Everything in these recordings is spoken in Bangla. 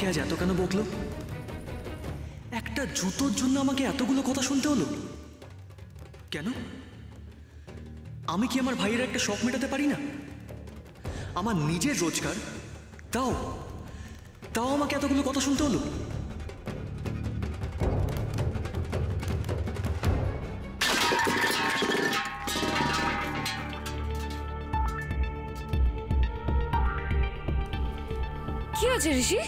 আজ এত কেন বকলো? একটা জুতোর জন্য আমাকে এতগুলো কথা শুনতে হলো কেন? আমি কি আমার ভাইয়ের একটা শখ মেটাতে পারি না? আমার নিজের রোজগার, তাও তাও আমাকে এতগুলো কথা শুনতে হলো। কি আছে ঋষি?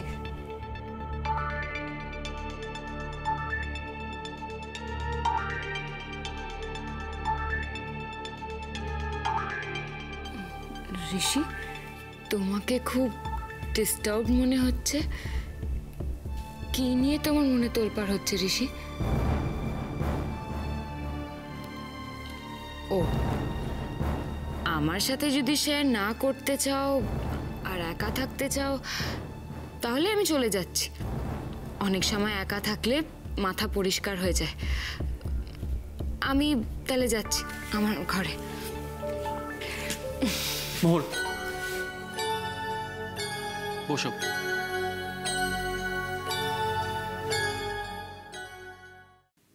ঋষি, তোমাকে খুব ডিস্টার্ব মনে হচ্ছে। কি নিয়ে তোমার মনে তোলপাড় হচ্ছে ঋষি? ও, আমার সাথে যদি শেয়ার না করতে চাও আর একা থাকতে চাও তাহলে আমি চলে যাচ্ছি। অনেক সময় একা থাকলে মাথা পরিষ্কার হয়ে যায়। আমি তাহলে যাচ্ছি আমার ঘরে। মোহর, বসো।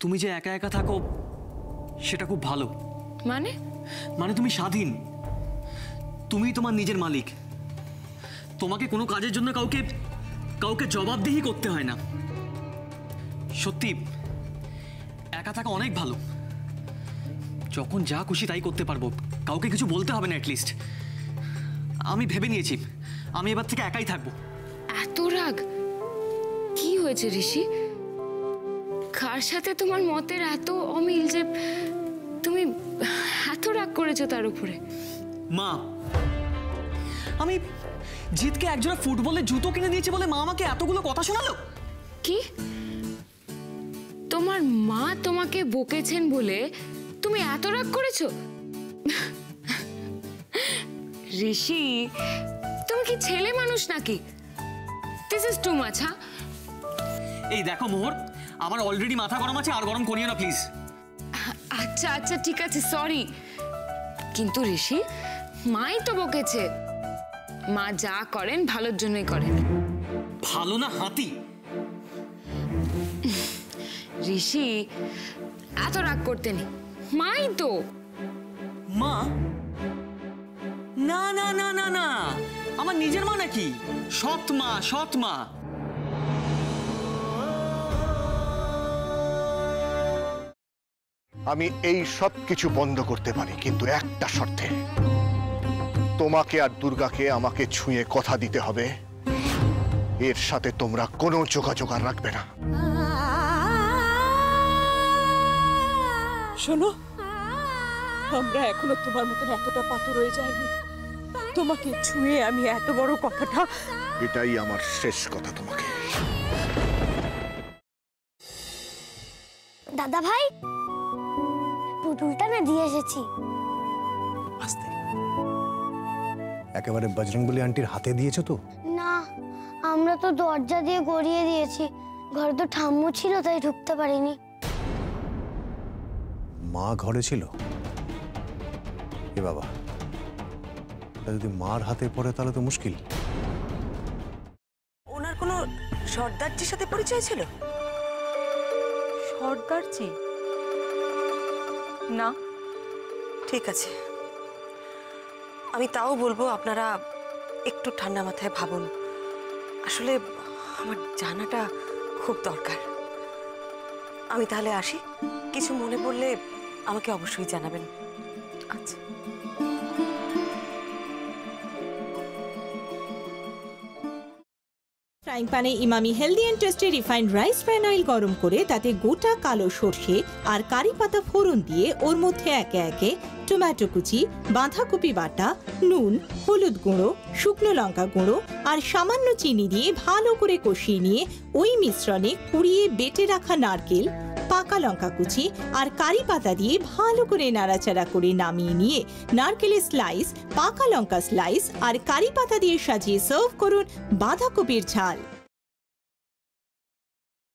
তুমি যে একা একা থাকো সেটা খুব ভালো। মানে তুমি স্বাধীন, তুমি তোমার নিজের মালিক। তোমাকে কোনো কাজের জন্য কাউকে কাউকে জবাবদিহি করতে হয় না। সত্যি একা থাকা অনেক ভালো। যখন যা খুশি তাই করতে পারবো, কাউকে কিছু বলতে হবে না। অ্যাটলিস্ট আমি ভেবে নিয়েছি আমি এবার থেকে একাই থাকবো। এত রাগ কি হয়েছে ঋষি? কার সাথে তোমার মতের এত অমিল যে তুমি এত রাগ করেছো তার উপরে? মা, আমি জিতকে একজোড়া ফুটবলের জুতো কিনে দিয়েছে বলে মা আমাকে এতগুলো কথা শোনালো। কি? তোমার মা তোমাকে বকেছেন বলে তুমি এত রাগ করেছো? ঋষি, তুমি কি ছেলে মানুষ নাকি? This is too much. হ্যাঁ, এই দেখো মোহর, আমার অলরেডি মাথা গরম আছে, আর গরম করিও না প্লিজ। আচ্ছা আচ্ছা ঠিক আছে, সরি। কিন্তু ঋষি, মাই তো বকেছে। মা যা করেন ভালোর জন্যই করেন। ভালো না হাতি? ঋষি, এত রাগ করতে নেই, মাই তো। মা? না না না না না, আমার নিজের মা নাকি? সৎ মা, সৎ মা। আমি এই সব কিছু বন্ধ করতে পারি, কিন্তু একটা শর্তে। তোমাকে আর দুর্গাকে আমাকে ছুঁয়ে কথা দিতে হবে এর সাথে তোমরা কোনো যোগাযোগ আর রাখবে না। শোনো, আমরা এখনো তোমার মতন এতটা পাথর হয়ে যায়নি। তোমাকে ছুঁয়ে আমি এত বড় কথাটা, এটাই আমার শেষ কথা তোমাকে। দাদা ভাই, পুতুলটা না দিয়ে এসেছি। আস্তে, একেবারে বজরংবলী আন্টির হাতে দিয়েছো তো? না, আমরা তো দরজা দিয়ে গড়িয়ে দিয়েছি। ঘরে তো ঠাম্মু ছিল, তাই ঢুকতে পারিনি। মা ঘরে ছিল? এ বাবা, যদি মার হাতে পড়ে তাহলে তো মুশকিল। ওনার কোনো সর্দারজির সাথে পরিচয় ছিল? সর্দারজি? না। ঠিক আছে, আমি তাও বলবো আপনারা একটু ঠান্ডা মাথায় ভাবুন। আসলে আমার জানাটা খুব দরকার। আমি তাহলে আসি, কিছু মনে পড়লে আমাকে অবশ্যই জানাবেন। আচ্ছা। ফ্রাইং প্যানে Emami healthy and tasty refined rice bran oil গরম করে তাতে গোটা কালো সর্ষে আর কারি পাতা ফোড়ন দিয়ে ওর মধ্যে একে একে টমেটো কুচি, বাঁধাকপি বাটা, নুন, হলুদ গুঁড়ো, শুকনো লঙ্কা গুঁড়ো আর সামান্য চিনি দিয়ে ভালো করে কষিয়ে নিয়ে ওই মিশ্রণে কুড়িয়ে বেটে রাখা নারকেল, পাকা লঙ্কা কুচি আর কারি পাতা দিয়ে ভালো করে নাড়াচাড়া করে নামিয়ে নিয়ে নারকেলের স্লাইস, পাকা লঙ্কা স্লাইস আর কারি পাতা দিয়ে সাজিয়ে সার্ভ করুন বাঁধাকপির ঝাল।